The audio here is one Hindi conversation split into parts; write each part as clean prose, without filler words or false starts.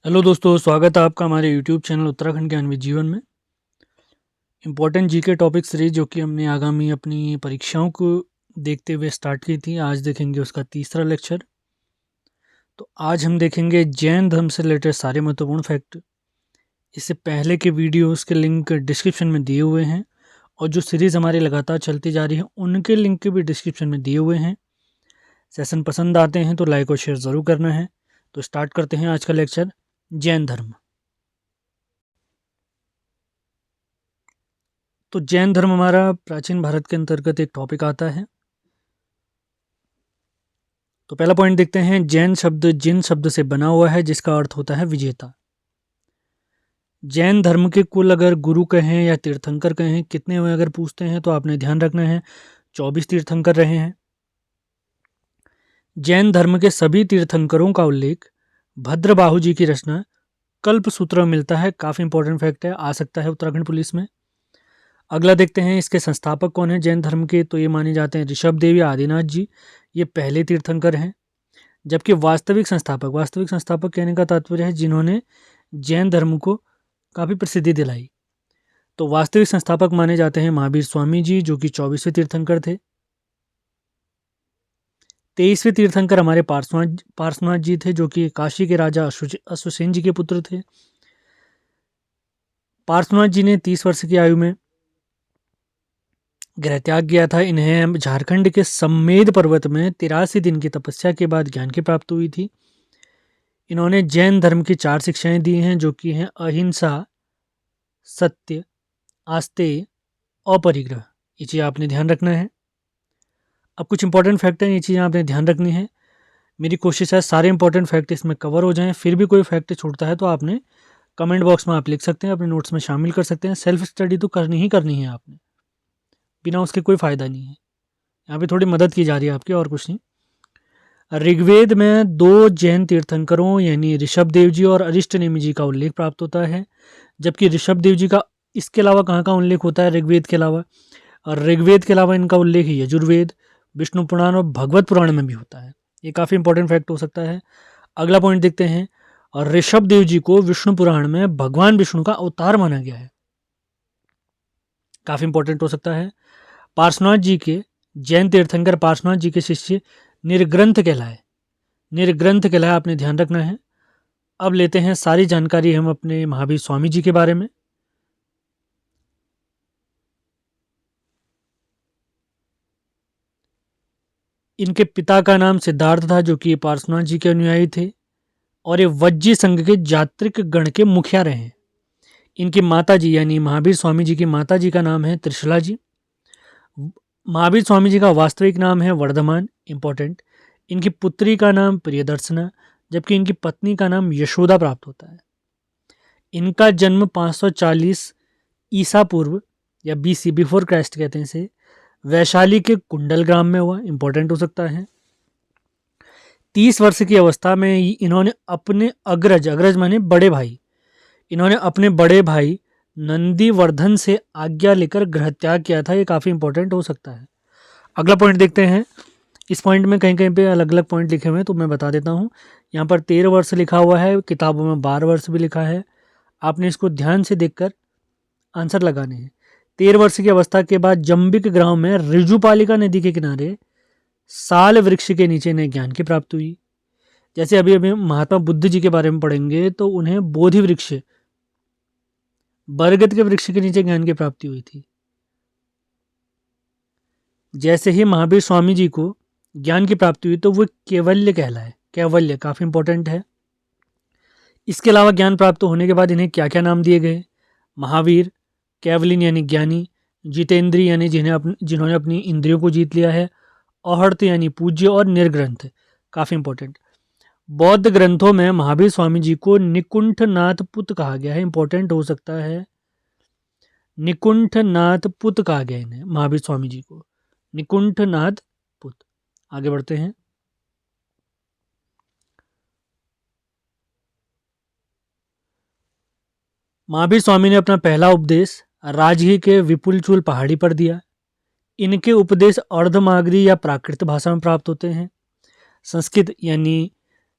हेलो दोस्तों, स्वागत है आपका हमारे यूट्यूब चैनल उत्तराखंड ज्ञान विद जीवन में। इम्पोर्टेंट जीके टॉपिक सीरीज जो कि हमने आगामी अपनी परीक्षाओं को देखते हुए स्टार्ट की थी, आज देखेंगे उसका तीसरा लेक्चर। तो आज हम देखेंगे जैन धर्म से रिलेटेड सारे महत्वपूर्ण फैक्ट। इससे पहले के वीडियोस के लिंक डिस्क्रिप्शन में दिए हुए हैं और जो सीरीज़ हमारी लगातार चलती जा रही है उनके लिंक भी डिस्क्रिप्शन में दिए हुए हैं। सेशन पसंद आते हैं तो लाइक और शेयर ज़रूर करना है। तो स्टार्ट करते हैं आज का लेक्चर, जैन धर्म। तो जैन धर्म हमारा प्राचीन भारत के अंतर्गत एक टॉपिक आता है। तो पहला पॉइंट देखते हैं, जैन शब्द जिन शब्द से बना हुआ है जिसका अर्थ होता है विजेता। जैन धर्म के कुल अगर गुरु कहें या तीर्थंकर कहें कितने हुए अगर पूछते हैं तो आपने ध्यान रखना है 24 तीर्थंकर रहे हैं। जैन धर्म के सभी तीर्थंकरों का उल्लेख भद्रबाहु जी की रचना कल्प सूत्र में मिलता है। काफ़ी इंपॉर्टेंट फैक्ट है, आ सकता है उत्तराखंड पुलिस में। अगला देखते हैं, इसके संस्थापक कौन है जैन धर्म के, तो ये माने जाते हैं ऋषभ देव या आदिनाथ जी। ये पहले तीर्थंकर हैं। जबकि वास्तविक संस्थापक कहने का तात्पर्य है जिन्होंने जैन धर्म को काफ़ी प्रसिद्धि दिलाई। तो वास्तविक संस्थापक माने जाते हैं महावीर स्वामी जी, जो कि 24वें तीर्थंकर थे। 23वें तीर्थंकर हमारे पार्श्वनाथ जी थे, जो कि काशी के राजा अश्वसेन जी के पुत्र थे। पार्श्वनाथ जी ने 30 वर्ष की आयु में गृह त्याग किया था। इन्हें झारखंड के सम्मेद पर्वत में 83 दिन की तपस्या के बाद ज्ञान की प्राप्ति हुई थी। इन्होंने जैन धर्म की 4 शिक्षाएं दी हैं, जो कि हैं अहिंसा, सत्य, आस्तेय, अपरिग्रह। ये चीज़ आपने ध्यान रखना है। अब कुछ इंपॉर्टेंट फैक्ट हैं, ये चीज़ें आपने ध्यान रखनी है। मेरी कोशिश है सारे इंपॉर्टेंट फैक्ट इसमें कवर हो जाएं। फिर भी कोई फैक्ट छूटता है तो आपने कमेंट बॉक्स में आप लिख सकते हैं, अपने नोट्स में शामिल कर सकते हैं। सेल्फ स्टडी तो करनी ही करनी है आपने, बिना उसके कोई फ़ायदा नहीं है। यहाँ पे थोड़ी मदद की जा रही है आपकी, और कुछ नहीं। ऋग्वेद में 2 जैन तीर्थंकरों यानी ऋषभ देव जी और अरिष्टनेमि जी का उल्लेख प्राप्त होता है। जबकि ऋषभ देव जी का इसके अलावा कहाँ उल्लेख होता है ऋग्वेद के अलावा, और ऋग्वेद के अलावा इनका उल्लेख यजुर्वेद, विष्णु पुराण और भगवत पुराण में भी होता है। ये काफ़ी इंपॉर्टेंट फैक्ट हो सकता है। अगला पॉइंट देखते हैं, और ऋषभ देव जी को विष्णु पुराण में भगवान विष्णु का अवतार माना गया है। काफ़ी इंपॉर्टेंट हो सकता है। पार्श्वनाथ जी के जैन तीर्थंकर पार्श्वनाथ जी के शिष्य निर्ग्रंथ कहलाए, आपने ध्यान रखना है। अब लेते हैं सारी जानकारी हम अपने महावीर स्वामी जी के बारे में। इनके पिता का नाम सिद्धार्थ था, जो कि पार्श्वनाथ जी के अनुयायी थे, और ये वज्जी संघ के जात्रिक गण के मुखिया रहे हैं। इनकी माता जी यानी महावीर स्वामी जी की माता जी का नाम है त्रिशला जी। महावीर स्वामी जी का वास्तविक नाम है वर्धमान, इंपॉर्टेंट। इनकी पुत्री का नाम प्रियदर्शना, जबकि इनकी पत्नी का नाम यशोदा प्राप्त होता है। इनका जन्म 540 ईसा पूर्व या बीसी, बिफोर क्राइस्ट कहते हैं इसे, वैशाली के कुंडल ग्राम में हुआ। इंपॉर्टेंट हो सकता है। 30 वर्ष की अवस्था में इन्होंने अपने अग्रज माने बड़े भाई, इन्होंने अपने बड़े भाई नंदीवर्धन से आज्ञा लेकर गृह त्याग किया था। ये काफ़ी इंपॉर्टेंट हो सकता है। अगला पॉइंट देखते हैं। इस पॉइंट में कहीं कहीं पे अलग अलग पॉइंट लिखे हुए हैं, तो मैं बता देता हूँ। यहाँ पर 13 वर्ष लिखा हुआ है, किताबों में 12 वर्ष भी लिखा है। आपने इसको ध्यान से देखकर आंसर लगाने हैं। 13 वर्ष की अवस्था के बाद जंबिक गांव में ऋजुपालिका नदी के किनारे साल वृक्ष के नीचे इन्हें ज्ञान की प्राप्ति हुई। जैसे अभी अभी महात्मा बुद्ध जी के बारे में पढ़ेंगे तो उन्हें बोधि वृक्ष, बरगद के वृक्ष के नीचे ज्ञान की प्राप्ति हुई थी। जैसे ही महावीर स्वामी जी को ज्ञान की प्राप्ति हुई तो वो कैवल्य कहलाए। कैवल्य काफ़ी इंपॉर्टेंट है। इसके अलावा ज्ञान प्राप्त होने के बाद इन्हें क्या क्या नाम दिए गए? महावीर, कैवलिन यानी ज्ञानी, जितेंद्री यानी जिन्होंने अपनी इंद्रियों को जीत लिया है, अहर्त यानी पूज्य, और निर्ग्रंथ काफ़ी इंपॉर्टेंट। बौद्ध ग्रंथों में महावीर स्वामी जी को निकुंठनाथ पुत कहा गया है। इंपॉर्टेंट हो सकता है, निकुंठनाथ पुत कहा गया इन्हें, महावीर स्वामी जी को निकुंठनाथ पुत। आगे बढ़ते हैं। महावीर स्वामी ने अपना पहला उपदेश राजगीर के विपुलचूल पहाड़ी पर दिया। इनके उपदेश अर्धमागधी या प्राकृत भाषा में प्राप्त होते हैं। संस्कृत यानी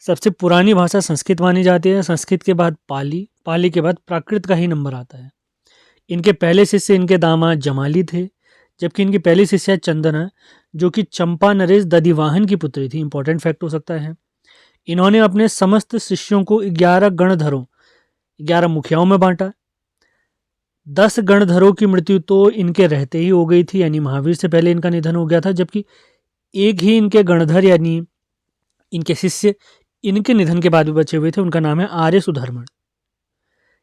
सबसे पुरानी भाषा संस्कृत मानी जाती है। संस्कृत के बाद पाली, पाली के बाद प्राकृत का ही नंबर आता है। इनके पहले शिष्य इनके दामाद जमाली थे, जबकि इनकी पहली शिष्या चंदना, जो कि चंपा नरेश दधिवाहन की पुत्री थी। इंपॉर्टेंट फैक्ट हो सकता है। इन्होंने अपने समस्त शिष्यों को 11 गणधरों, 11 मुखियाओं में बांटा। 10 गणधरों की मृत्यु तो इनके रहते ही हो गई थी, यानी महावीर से पहले इनका निधन हो गया था, जबकि एक ही इनके गणधर यानी इनके शिष्य इनके निधन के बाद भी बचे हुए थे। उनका नाम है आर्य सुधर्मण।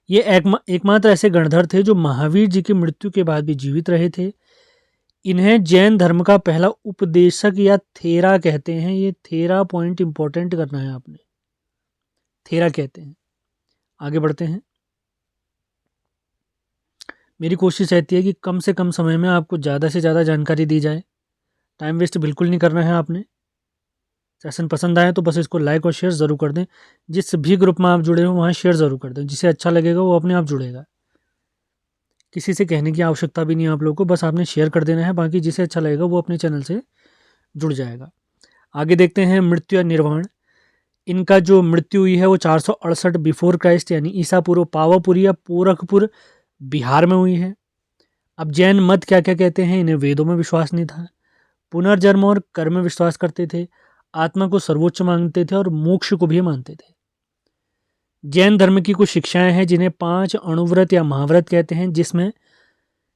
ये एकमात्र ऐसे गणधर थे जो महावीर जी की मृत्यु के बाद भी जीवित रहे थे। इन्हें जैन धर्म का पहला उपदेशक या थेरा कहते हैं। ये थेरा पॉइंट इंपॉर्टेंट करना है आपने, थेरा कहते हैं। आगे बढ़ते हैं। मेरी कोशिश रहती है कि कम से कम समय में आपको ज़्यादा से ज़्यादा जानकारी दी जाए। टाइम वेस्ट बिल्कुल नहीं करना है आपने। सेशन पसंद आए तो बस इसको लाइक और शेयर ज़रूर कर दें। जिस भी ग्रुप में आप जुड़े हो वहाँ शेयर ज़रूर कर दें। जिसे अच्छा लगेगा वो अपने आप जुड़ेगा। किसी से कहने की आवश्यकता भी नहीं है आप लोगों को, बस आपने शेयर कर देना है। बाकी जिसे अच्छा लगेगा वो अपने चैनल से जुड़ जाएगा। आगे देखते हैं मृत्यु या निर्वाण। इनका जो मृत्यु हुई है वो 468 बिफोर क्राइस्ट यानी ईसा पूर्व पावापुरी या पोरखपुर बिहार में हुई है। अब जैन मत क्या क्या कहते हैं। इन्हें वेदों में विश्वास नहीं था, पुनर्जन्म और कर्म में विश्वास करते थे, आत्मा को सर्वोच्च मानते थे और मोक्ष को भी मानते थे। जैन धर्म की कुछ शिक्षाएं हैं जिन्हें 5 अणुव्रत या महाव्रत कहते हैं, जिसमें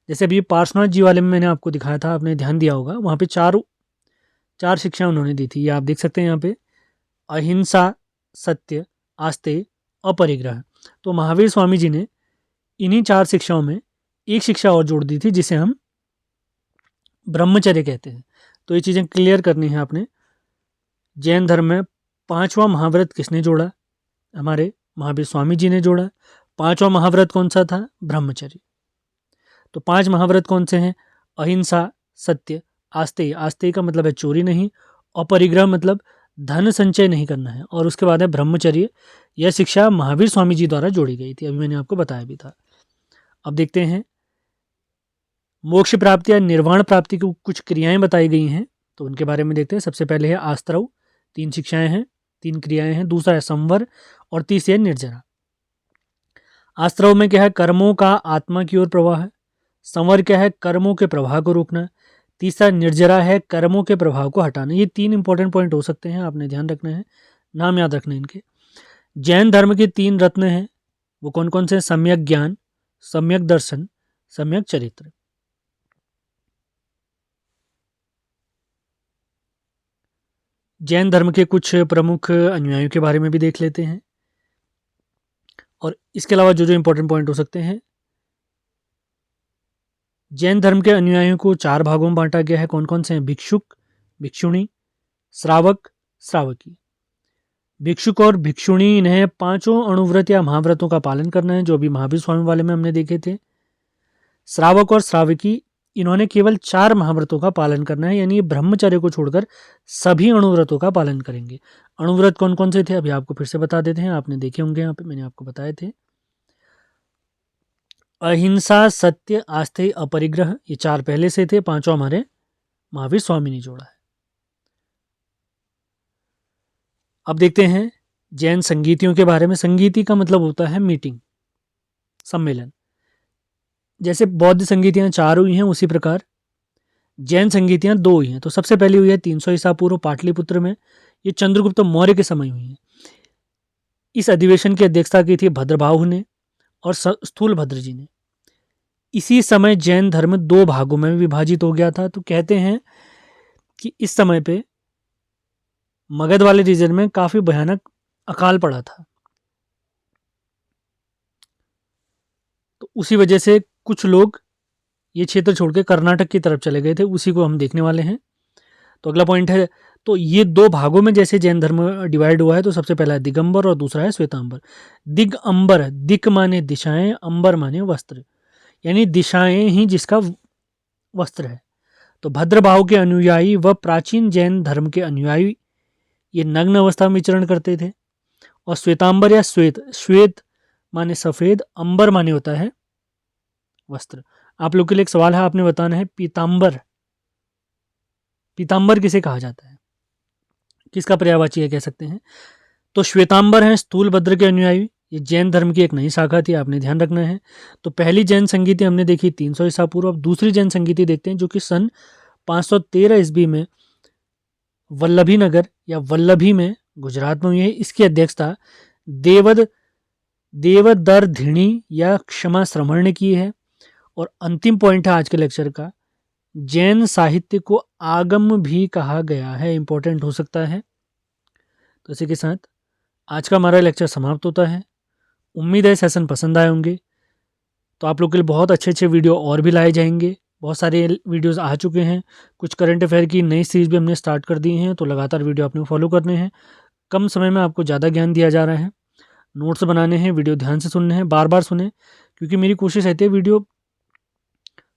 जैसे अभी पार्श्वनाथ जी वाले में मैंने आपको दिखाया था, आपने ध्यान दिया होगा, वहाँ पे चार शिक्षाएं उन्होंने दी थी। ये आप देख सकते हैं यहाँ पे, अहिंसा, सत्य, आस्तेय, अपरिग्रह। तो महावीर स्वामी जी ने इन्हीं 4 शिक्षाओं में एक शिक्षा और जोड़ दी थी जिसे हम ब्रह्मचर्य कहते हैं। तो ये चीज़ें क्लियर करनी है आपने। जैन धर्म में 5वां महाव्रत किसने जोड़ा? हमारे महावीर स्वामी जी ने जोड़ा। 5वां महाव्रत कौन सा था? ब्रह्मचर्य। तो 5 महाव्रत कौन से हैं? अहिंसा, सत्य, आस्तेय, आस्तेय का मतलब है चोरी नहीं, अपरिग्रह मतलब धन संचय नहीं करना है, और उसके बाद है ब्रह्मचर्य। यह शिक्षा महावीर स्वामी जी द्वारा जोड़ी गई थी, अभी मैंने आपको बताया भी था। अब देखते हैं मोक्ष प्राप्ति या निर्वाण प्राप्ति की कुछ क्रियाएं बताई गई हैं, तो उनके बारे में देखते हैं। सबसे पहले है आस्त्रव, 3 शिक्षाएं हैं, 3 क्रियाएं हैं। दूसरा है संवर और तीसरी है निर्जरा। आस्त्रव में क्या है? कर्मों का आत्मा की ओर प्रवाह है। संवर क्या है? कर्मों के प्रवाह को रोकना। तीसरा निर्जरा है, कर्मों के प्रभाव को हटाना। ये 3 इंपॉर्टेंट पॉइंट हो सकते हैं, आपने ध्यान रखना है, नाम याद रखना है इनके। जैन धर्म के 3 रत्न हैं, वो कौन कौन से हैं? सम्यक ज्ञान, सम्यक दर्शन, सम्यक चरित्र। जैन धर्म के कुछ प्रमुख अनुयायियों के बारे में भी देख लेते हैं, और इसके अलावा जो जो इंपॉर्टेंट पॉइंट हो सकते हैं। जैन धर्म के अनुयायियों को 4 भागों में बांटा गया है। कौन कौन से हैं? भिक्षुक, भिक्षुणी, श्रावक, श्रावकी। भिक्षुक और भिक्षुणी, इन्हें 5 अणुव्रत या महाव्रतों का पालन करना है, जो अभी महावीर स्वामी वाले में हमने देखे थे। श्रावक और श्रावकी, इन्होंने केवल 4 महाव्रतों का पालन करना है, यानी ब्रह्मचर्य को छोड़कर सभी अणुव्रतों का पालन करेंगे। अणुव्रत कौन कौन से थे अभी आपको फिर से बता देते हैं, आपने देखे होंगे, यहाँ पे मैंने आपको बताए थे। अहिंसा, सत्य, आस्तेय, अपरिग्रह, ये 4 पहले से थे, 5वां हमारे महावीर स्वामी ने जोड़ा है। अब देखते हैं जैन संगीतियों के बारे में। संगीति का मतलब होता है मीटिंग, सम्मेलन। जैसे बौद्ध संगीतियाँ 4 हुई हैं, उसी प्रकार जैन संगीतियाँ 2 हुई हैं। तो सबसे पहली हुई है 300 ईसा पूर्व पाटलिपुत्र में, ये चंद्रगुप्त मौर्य के समय हुई है। इस अधिवेशन की अध्यक्षता की थी भद्रबाहु ने और स्थूलभद्र जी ने। इसी समय जैन धर्म 2 भागों में विभाजित हो गया था। तो कहते हैं कि इस समय पे मगध वाले रीजन में काफी भयानक अकाल पड़ा था, तो उसी वजह से कुछ लोग ये क्षेत्र छोड़ के कर्नाटक की तरफ चले गए थे। उसी को हम देखने वाले हैं। तो अगला पॉइंट है, तो ये 2 भागों में जैसे जैन धर्म डिवाइड हुआ है, तो सबसे पहला है दिगंबर और दूसरा है श्वेतांबर। दिगंबर, दिक माने दिशाएं, अंबर माने वस्त्र, यानी दिशाएं ही जिसका वस्त्र है। तो भद्रबाहु के अनुयायी व प्राचीन जैन धर्म के अनुयायी ये नग्न अवस्था में विचरण करते थे। और श्वेतांबर या श्वेत, श्वेत माने सफेद, अंबर माने होता है वस्त्र। आप लोग के लिए एक सवाल है, आपने बताना है पीतांबर, पीतांबर किसे कहा जाता है, किसका पर्यायवाची है कह सकते हैं? तो श्वेतांबर हैं स्थूलभद्र के अनुयायी। ये जैन धर्म की एक नई शाखा थी, आपने ध्यान रखना है। तो पहली जैन संगीति हमने देखी 300 ईसा पूर्व। अब दूसरी जैन संगीति देखते हैं जो कि सन 513 ईस्वी में वल्लभी नगर या वल्लभी में गुजरात में हुई है। इसकी अध्यक्षता देवदरधिणी या क्षमा श्रमण ने की है। और अंतिम पॉइंट है आज के लेक्चर का, जैन साहित्य को आगम भी कहा गया है, इंपॉर्टेंट हो सकता है। तो इसी के साथ आज का हमारा लेक्चर समाप्त होता है। उम्मीद है सेशन पसंद आए होंगे। तो आप लोग के लिए बहुत अच्छे अच्छे वीडियो और भी लाए जाएंगे। बहुत सारे वीडियोस आ चुके हैं, कुछ करंट अफेयर की नई सीरीज भी हमने स्टार्ट कर दी हैं। तो लगातार वीडियो आपने फॉलो करने हैं। कम समय में आपको ज़्यादा ज्ञान दिया जा रहा है। नोट्स बनाने हैं, वीडियो ध्यान से सुनने हैं, बार बार सुने, क्योंकि मेरी कोशिश रहती है वीडियो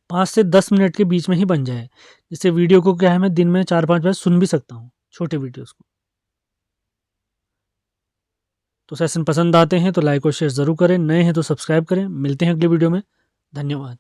5 से 10 मिनट के बीच में ही बन जाए, जिससे वीडियो को क्या है मैं दिन में 4-5 बार सुन भी सकता हूँ, छोटे वीडियोस को। तो सेशन पसंद आते हैं तो लाइक और शेयर ज़रूर करें, नए हैं तो सब्सक्राइब करें। मिलते हैं अगले वीडियो में। धन्यवाद।